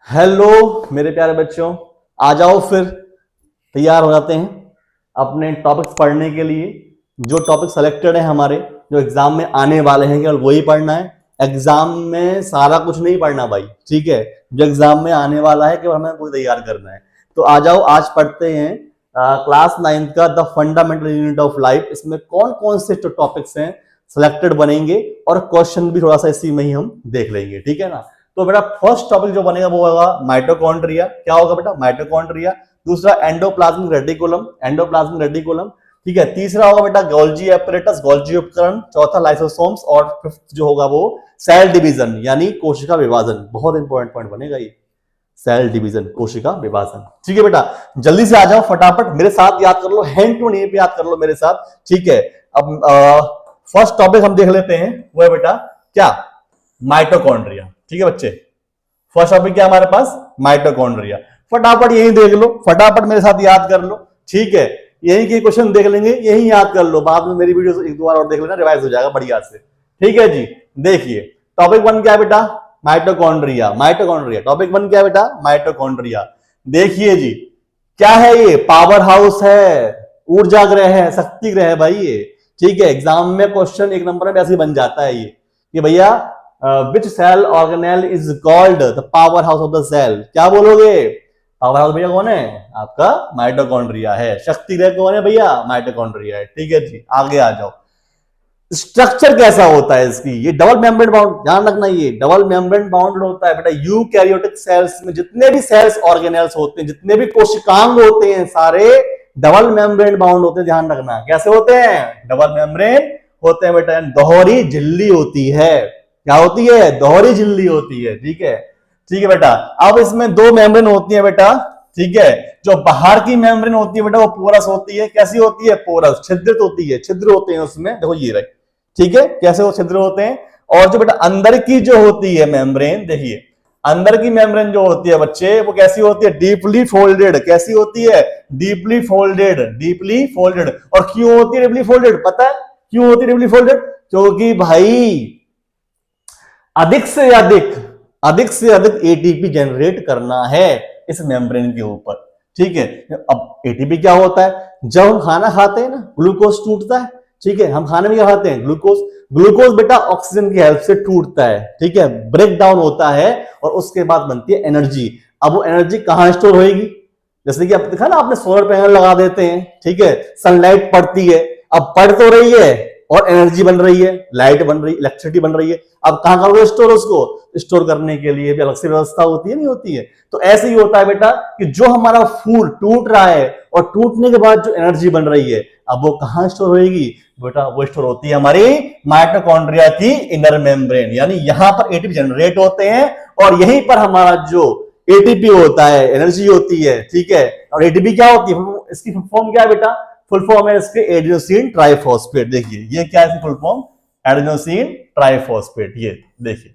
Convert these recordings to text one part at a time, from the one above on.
Hello मेरे प्यारे बच्चों, आ जाओ फिर तैयार हो जाते हैं अपने टॉपिक्स पढ़ने के लिए। जो टॉपिक सेलेक्टेड है हमारे, जो एग्जाम में आने वाले हैं, केवल वही पढ़ना है। एग्जाम में सारा कुछ नहीं पढ़ना भाई, ठीक है। जो एग्जाम में आने वाला है केवल हमें वही तैयार करना है। तो आ जाओ, आज पढ़ते हैं क्लास 9th का the fundamental unit of life. इसमें कौन कौन से टॉपिक्स हैं सिलेक्टेड बनेंगे और क्वेश्चन भी थोड़ा सा इसी में ही हम देख लेंगे, ठीक है ना। तो बेटा फर्स्ट टॉपिक जो बनेगा वो होगा माइटोकॉन्ड्रिया। क्या होगा बेटा? माइटोकॉन्ड्रिया। दूसरा एंडोप्लाज्मिक रेटिकुलम, एंडोप्लाज्मिक रेटिकुलम, ठीक है। तीसरा होगा बेटा गोल्जी एपरेटस, गोल्जी उपकरण। चौथा लाइसोसोम्स और फिफ्थ जो होगा वो सेल डिवीजन यानी कोशिका विभाजन। बहुत इंपॉर्टेंट पॉइंट बनेगा ये, सेल डिवीजन, कोशिका विभाजन, ठीक है बेटा। जल्दी से आ जाओ फटाफट, मेरे साथ याद कर लो, हैंड टू नी पे याद कर लो मेरे साथ, ठीक है। अब फर्स्ट टॉपिक हम देख लेते हैं, वो है बेटा क्या? माइटोकॉन्ड्रिया, ठीक है बच्चे। फर्स्ट टॉपिक क्या हमारे पास? माइटोकॉन्ड्रिया। फटाफट यही देख लो, फटाफट मेरे साथ याद कर लो, ठीक है। यही के क्वेश्चन देख लेंगे, यही याद कर लो, बाद में मेरी वीडियो एक दो बार और देख लेना, रिवाइज हो जाएगा बढ़िया से, ठीक है जी। देखिए टॉपिक 1 क्या है बेटा? माइटोकॉन्ड्रिया। माइटोकॉन्ड्रिया टॉपिक 1 क्या है बेटा? माइटोकॉन्ड्रिया। देखिए जी, क्या है ये? पावर हाउस है, ऊर्जा ग्रह है, शक्ति ग्रह है भाई ये, ठीक है। एग्जाम में क्वेश्चन एक नंबर में ऐसे बन जाता है ये कि भैया which cell organelle is called the power house of the cell. क्या बोलोगे? पावर हाउस भैया कौन है? आपका माइटोकॉन्ड्रिया है। शक्ति ग्रह कौन है भैया? माइटोकॉन्ड्रिया है, ठीक है जी। आगे आ जाओ, स्ट्रक्चर कैसा होता है इसकी? ये डबल मेम्ब्रेन बाउंड, ध्यान रखना, ये डबल मेम्ब्रेन बाउंड होता है बेटा। यूकैरियोटिक सेल्स में जितने भी सेल्स ऑर्गेनेल्स होते हैं, जितने भी कोशिकांग होते हैं, सारे डबल मेम्ब्रेन बाउंड होते हैं, ध्यान रखना। कैसे होते हैं? डबल मेम्ब्रेन होते हैं बेटा, दोहरी झिल्ली होती है। क्या होती है? दोहरी झिल्ली होती है, ठीक है, ठीक है बेटा। अब इसमें दो मेम्ब्रेन होती है बेटा, ठीक है। जो बाहर की मेम्ब्रेन होती है बेटा वो पोरस होती है। कैसी होती है? पोरस, छिद्रित होती है, छिद्र होते हैं उसमें, देखो ये रहे, ठीक है, कैसे वो छिद्र होते हैं। और जो बेटा अंदर की जो होती है मेम्ब्रेन, देखिए अंदर की मेम्ब्रेन जो होती है बच्चे, वो कैसी होती है? Deeply folded. कैसी होती है? Deeply folded, deeply folded. और क्यों होती है डीपली फोल्डेड? पता है क्यों होती है डीपली फोल्डेड? क्योंकि भाई अधिक से अधिक एटीपी जनरेट करना है इस मेम्ब्रेन के ऊपर, ठीक है। अब एटीपी क्या होता है? जब हम खाना खाते हैं ना, ग्लूकोज टूटता है, ठीक है। हम खाने में क्या खाते हैं? ग्लूकोज। ग्लूकोज बेटा ऑक्सीजन की हेल्प से टूटता है, ठीक है, ब्रेक डाउन होता है और उसके बाद बनती है एनर्जी। अब वो एनर्जी कहां स्टोर होगी? जैसे कि अब देखा ना आपने, सोलर पैनल लगा देते हैं, ठीक है, सनलाइट पड़ती है, अब पड़ तो रही है और एनर्जी बन रही है, लाइट बन रही है, इलेक्ट्रिसिटी बन रही है। अब कहां करोगे स्टोर? उसको स्टोर करने के लिए भी अलग से व्यवस्था होती है, नहीं होती है? तो ऐसे ही होता है बेटा कि जो हमारा फूल टूट रहा है और टूटने के बाद जो एनर्जी बन रही है, अब वो कहां स्टोर होगी बेटा? वो स्टोर होती है हमारी माइटोकॉन्ड्रिया की इनर मेम्ब्रेन, यानी यहां पर एटीपी जनरेट होते हैं और यहीं पर हमारा जो एटीपी होता है, एनर्जी होती है, ठीक है। और एटीपी क्या होती है? इसकी फॉर्म क्या है बेटा? फुल फॉर्म है इसके एडेनोसिन ट्राइफॉस्फेट। देखिए ये क्या है फुल फॉर्म? एडेनोसिन ट्राइफॉस्फेट, ये देखिए,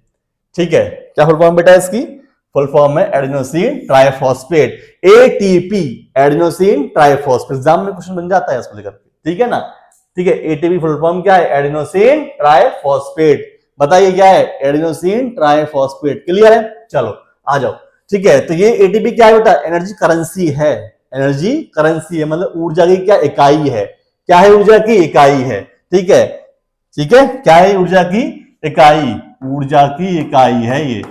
ठीक है। क्या फुल फॉर्म बेटा इसकी? फुल फॉर्म है adenosine triphosphate, ATP, adenosine triphosphate. Exam में क्वेश्चन बन जाता है इसको लेकर, ठीक है ना, ठीक है। एटीपी फुल फॉर्म क्या है? Adenosine triphosphate. बताइए क्या है? Adenosine triphosphate. क्लियर है? चलो आ जाओ, ठीक है। तो ये एटीपी क्या है बेटा? एनर्जी करेंसी है, एनर्जी करेंसी है, मतलब ऊर्जा की क्या इकाई है? क्या है? ऊर्जा की इकाई है, ठीक है, ठीक है। क्या है? ऊर्जा की इकाई, ऊर्जा की इकाई है ये,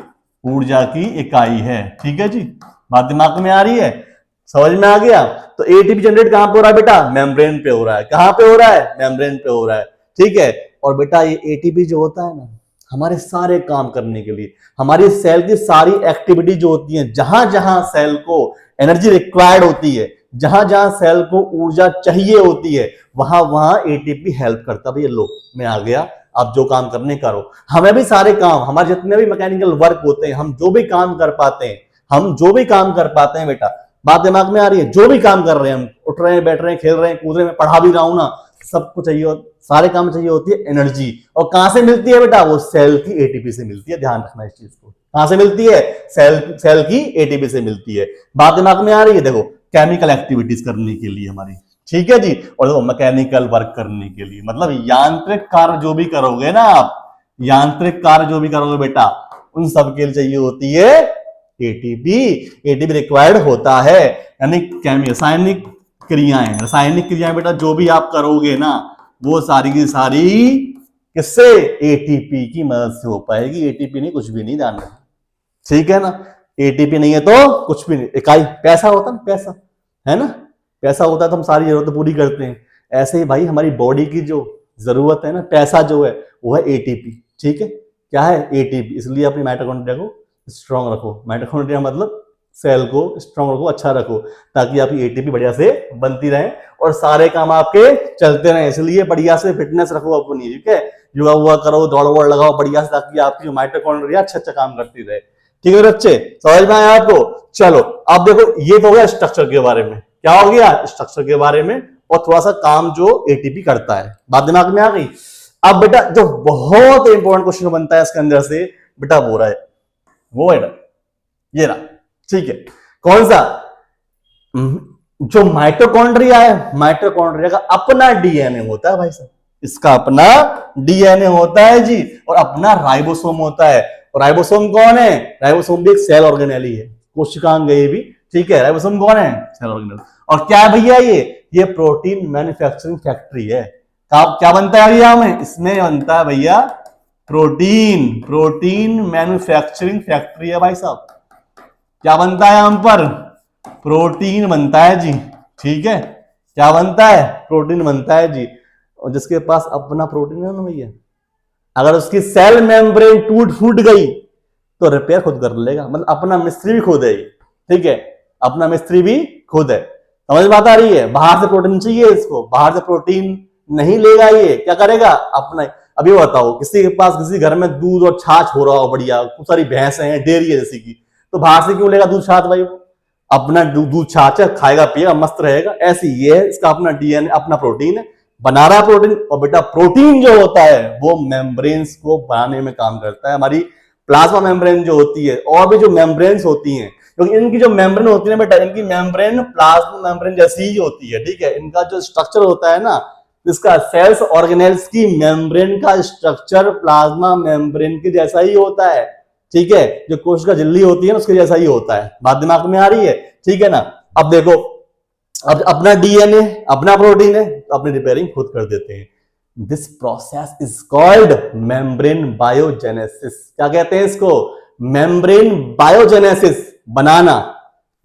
ऊर्जा की इकाई है, ठीक है जी। बात दिमाग में आ रही है? समझ में आ गया? तो एटीपी जनरेट कहां पे हो रहा है बेटा? मेम्ब्रेन पे हो रहा है। कहां पे हो रहा है? मेम्ब्रेन पे हो रहा है, ठीक है। और बेटा ये एटीपी जो होता है ना, हमारे सारे काम करने के लिए, हमारी सेल की सारी एक्टिविटी जो होती है, जहां जहां सेल को एनर्जी रिक्वायर्ड होती है, जहां जहां सेल को ऊर्जा चाहिए होती है, वहां वहां एटीपी हेल्प करता है। भैया लो मैं आ गया, आप जो काम करने करो। हमें भी सारे काम, हमारे जितने भी मैकेनिकल वर्क होते हैं, हम जो भी काम कर पाते हैं, हम जो भी काम कर पाते हैं बेटा, बात दिमाग में आ रही है? जो भी काम कर रहे हैं हम, उठ रहे हैं, बैठ रहे हैं, खेल रहे हैं, कूद रहे हैं, पढ़ा भी रहा हूं ना, सबको चाहिए, सारे काम चाहिए होती है एनर्जी। और कहां से मिलती है बेटा? वो सेल की एटीपी से मिलती है। ध्यान रखना इस चीज को, कहां से मिलती है? सेल की एटीपी से मिलती है। बात दिमाग में आ रही है? देखो केमिकल एक्टिविटीज करने के लिए हमारी, ठीक है जी। और देखो मैकेनिकल वर्क करने के लिए, मतलब यांत्रिक कार्य जो भी करोगे ना आप, यांत्रिक कार्य जो भी करोगे बेटा, उन सब के लिए चाहिए होती है एटीपी। एटीपी रिक्वायर्ड होता है, यानी रासायनिक क्रियाएं बेटा जो भी आप करोगे ना वो सारी की सारी किससे, एटीपी की मदद से हो पाएगी। एटीपी नहीं कुछ भी नहीं, ध्यान रखना, ठीक है ना। एटीपी नहीं है तो कुछ भी नहीं। इकाई पैसा होता ना, पैसा है ना, पैसा होता है तो हम सारी जरूरत पूरी करते हैं। ऐसे ही भाई हमारी बॉडी की जो जरूरत है ना, पैसा जो है वो है एटीपी, ठीक है। क्या है, एटीपी। इसलिए अपनी माइटोकॉन्ड्रिया को स्ट्रांग रखो। माइटोकॉन्ड्रिया मतलब सेल को स्ट्रांग रखो, अच्छा रखो, ताकि आपकी एटीपी बढ़िया से बनती रहे और सारे काम आपके चलते रहे। इसलिए बढ़िया से फिटनेस रखो अपनी, ठीक है। योगा वोगा करो, दौड़ वोड़ लगाओ बढ़िया से, ताकि आपकी जो माइटोकॉन्ड्रिया अच्छा अच्छा काम करती रहे, ठीक है बच्चे। समझ में आया आपको? चलो अब देखो, ये तो हो गया स्ट्रक्चर के बारे में। क्या हो गया, स्ट्रक्चर के बारे में, और थोड़ा सा काम जो एटीपी करता है, बात दिमाग में आ गई। अब बेटा जो बहुत इंपॉर्टेंट क्वेश्चन बनता है इसके अंदर से बेटा वो रहा है, वो है ये रहा, ठीक है। कौन सा, जो माइटोकॉन्ड्रिया है, माइटोकॉन्ड्रिया का अपना डीएनए होता है भाई साहब, इसका अपना डीएनए होता है जी, और अपना राइबोसोम होता है। और राइबोसोम कौन है, राइबोसोम भी एक सेल ऑर्गेनेल ही है, कोशिकांग ये भी, ठीक है। राइबोसोम कौन है, सेल ऑर्गेनेल। और क्या है भैया, ये प्रोटीन मैन्युफैक्चरिंग फैक्ट्री है। क्या बनता है भैया हमें, इसमें बनता है भैया प्रोटीन मैन्युफैक्चरिंग फैक्ट्री है भाई साहब। क्या बनता है हम पर, प्रोटीन बनता है जी, ठीक है। क्या बनता है, प्रोटीन बनता है जी। और जिसके पास अपना प्रोटीन है ना भैया, अगर उसकी सेल मेम्ब्रेन फूट गई तो रिपेयर खुद कर लेगा, मतलब अपना मिस्त्री भी खुद है, ठीक है, अपना मिस्त्री भी खुद है। समझ बात आ रही है? बाहर से प्रोटीन चाहिए इसको, बाहर से प्रोटीन नहीं लेगा, ये क्या करेगा अपना। अभी बताओ, किसी के पास किसी घर में दूध और छाछ हो रहा हो बढ़िया, खूब सारी भैंसें हैं, डेयरी है जैसी की, तो बाहर से क्यों लेगा दूध छाछ भाई? वो अपना दूध छाछ खाएगा पिएगा मस्त रहेगा। ऐसी ये है, इसका अपना डीएनए अपना प्रोटीन है, बना रहा है प्रोटीन। और बेटा प्रोटीन जो होता है वो मेम्ब्रेन्स को बनाने में काम करता है। हमारी प्लाज्मा मेम्ब्रेन जो होती है, और भी जो मेम्ब्रेन्स होती हैं, क्योंकि इनकी जो मेम्ब्रेन होती है बेटा, इनकी मेम्ब्रेन प्लाज्मा मेम्ब्रेन जैसी ही होती है, ठीक है। इनका जो स्ट्रक्चर होता है ना, इसका सेल्स ऑर्गेनेल्स की मेम्ब्रेन का स्ट्रक्चर प्लाज्मा मेम्ब्रेन के जैसा ही होता है, ठीक है। जो कोशिका झिल्ली होती है ना उसके जैसा ही होता है। बात दिमाग में आ रही है, ठीक है ना। अब देखो, अब अपना डीएनए अपना प्रोटीन है तो अपनी रिपेयरिंग खुद कर देते हैं। This process is called membrane biogenesis. क्या कहते हैं इसको, मेम्ब्रेन बायोजेनेसिस, बनाना,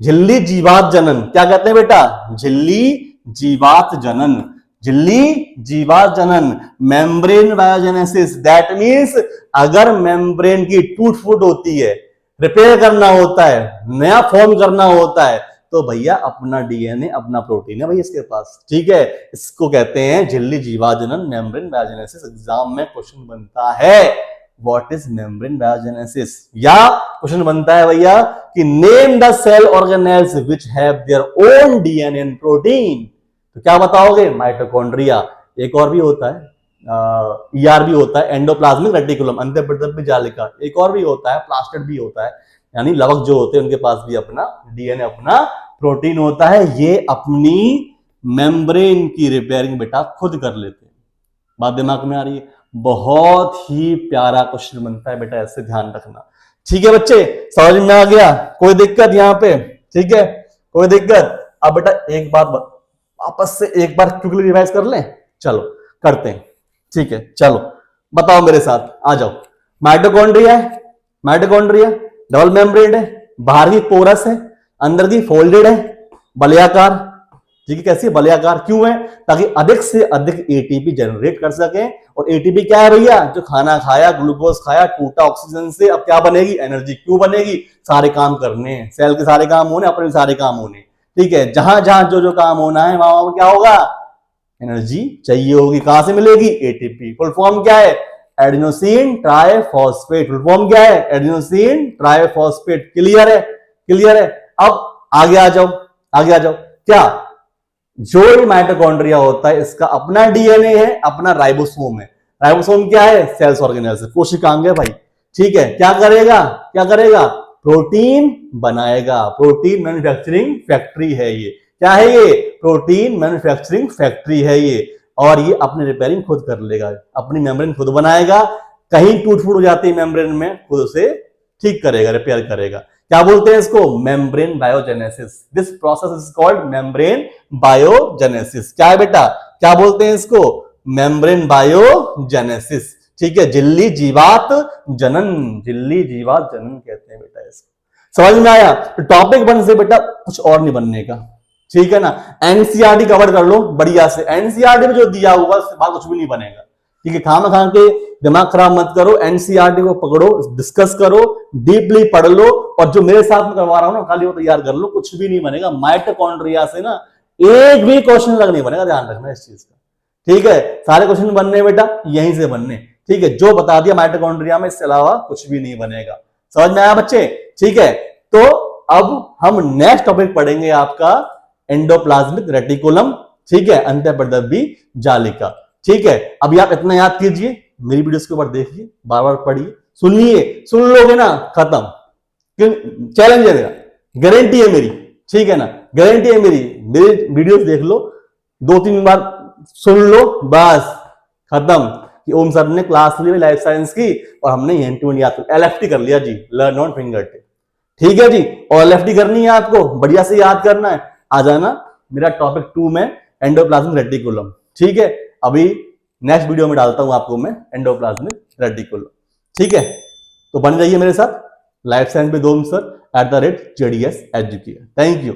झिल्ली जीवात जनन। क्या कहते हैं बेटा, झिल्ली जीवात जनन, झिल्ली जीवात जनन, मेम्ब्रेन बायोजेनेसिस। दैट मीन्स अगर मेम्ब्रेन की टूट फूट होती है, रिपेयर करना होता है, नया फॉर्म करना होता है, तो भैया अपना डीएनए अपना प्रोटीन है भाई इसके पास, ठीक है। इसको कहते हैं झिल्ली जीवात जनन, मेम्ब्रेन बायोजेनेसिस। एग्जाम में क्वेश्चन बनता है व्हाट इज मेम्ब्रेन बायोजेनेसिस, या क्वेश्चन बनता है भैया कि name the cell organelles which have their own DNA and protein. तो क्या बताओगे, माइटोकॉन्ड्रिया, एक और भी होता है ईआर भी होता है, एंडोप्लाज्मिक रेटिकुलम, अंतःप्रदर्भी जालिका, एक और भी होता है प्लास्टिड भी होता है, यानी लवक जो होते हैं उनके पास भी अपना डीएनए अपना प्रोटीन होता है। ये अपनी मेम्ब्रेन की रिपेयरिंग बेटा खुद कर लेते हैं। बात दिमाग में आ रही है? बहुत ही प्यारा क्वेश्चन बनता है बेटा, ऐसे ध्यान रखना, ठीक है बच्चे। समझ में आ गया? कोई दिक्कत यहाँ पे, ठीक है, कोई दिक्कत? अब बेटा एक बार वापस से एक बार क्विकली रिवाइज कर लें, चलो करते हैं, ठीक है। चलो बताओ मेरे साथ, आ जाओ। माइटोकॉन्ड्रिया है, माइटोकॉन्ड्रिया डबल मेम्ब्रेन है, बाहर की पोरस है, अंदर की फोल्डेड है, बलयाकार, ठीक है। कैसी है, बलयाकार। क्यों है? ताकि अधिक से अधिक एटीपी जनरेट कर सके। और एटीपी क्या है भैया, जो खाना खाया, ग्लूकोज खाया, टूटा ऑक्सीजन से, अब क्या बनेगी, एनर्जी। क्यों बनेगी, सारे काम करने हैं, सेल के सारे काम होने, अपने सारे काम होने, ठीक है। जहां जहां जो जो काम होना है वहां क्या होगा, एनर्जी चाहिए होगी। कहां से मिलेगी, एटीपी। फुल फॉर्म क्या है, एडिनोसिन ट्राइफॉस्फेट। फुल फॉर्म क्या है, एडिनोसिन ट्राइफॉस्फेट। क्लियर है, क्लियर है। अब आगे आ जाओ, आगे आ जाओ। क्या, जो माइटोकॉन्ड्रिया होता है इसका अपना डीएनए है, अपना राइबोसोम है। राइबोसोम क्या है, सेल्स ऑर्गेनेल्स, कोशिकांग है भाई, ठीक है। क्या करेगा, क्या करेगा, प्रोटीन बनाएगा। प्रोटीन मैन्युफैक्चरिंग फैक्ट्री है ये। क्या है ये, प्रोटीन मैन्युफैक्चरिंग फैक्ट्री है ये। और ये अपनी रिपेयरिंग खुद कर लेगा, अपनी मेम्ब्रेन खुद बनाएगा। कहीं टूट फूट हो जाती है मेम्ब्रेन में, खुद उसे ठीक करेगा, रिपेयर करेगा। क्या बोलते हैं इसको? Membrane biogenesis. This process is called membrane biogenesis. क्या है बेटा? क्या बोलते हैं इसको? Membrane biogenesis. ठीक है, झिल्ली जीवात जनन, झिल्ली जीवात जनन कहते हैं बेटा इसको। समझ में आया? तो टॉपिक 1 से बेटा कुछ और नहीं बनने का, ठीक है ना। एनसीईआरटी कवर कर लो बढ़िया से, एनसीईआरटी में जो दिया हुआ उसके बाद कुछ भी नहीं बनेगा, ठीक है। खाम खा के दिमाग खराब मत करो, एनसीईआरटी को पकड़ो, डिस्कस करो, डीपली पढ़ लो, और जो मेरे साथ में करवा रहा हूं ना खाली वो तैयार कर लो, कुछ भी नहीं बनेगा। माइटोकॉन्ड्रिया से ना एक भी क्वेश्चन लग नहीं बनेगा, ध्यान रखना इस चीज का, ठीक है। सारे क्वेश्चन बनने बेटा यहीं से बनने, ठीक है। जो बता दिया माइटोकॉन्ड्रिया में, इसके अलावा कुछ भी नहीं बनेगा। समझ में आया बच्चे? ठीक है, तो अब हम नेक्स्ट टॉपिक पढ़ेंगे आपका एंडोप्लाज्मिक रेटिकुलम, ठीक है, अंतःपरदब्बी जालिका, ठीक है। अभी आप इतना याद कीजिए, मेरी वीडियोस के ऊपर देखिए, बार बार पढ़िए, सुनिए, सुन लोगे ना खत्म, चैलेंज है मेरा, गारंटी है मेरी, ठीक है ना, गारंटी है मेरी। मेरी वीडियोस देख लो, 2-3 बार सुन लो, बस खत्म। कि ओम सर ने क्लास ली लाइफ साइंस की और हमने याद एलएफटी कर लिया जी, लर्न ऑन फिंगर टिप, ठीक है जी। और एलएफटी करनी है आपको, बढ़िया से याद करना है। आ जाना मेरा टॉपिक 2 में एंडोप्लाज्मिक रेटिकुलम, ठीक है। अभी नेक्स्ट वीडियो में डालता हूं आपको मैं एंडोप्लाज्मिक रेटिकुलम, ठीक है। तो बन जाइए मेरे साथ लाइफ साइंस पे Om sir @JDS educator. Thank you.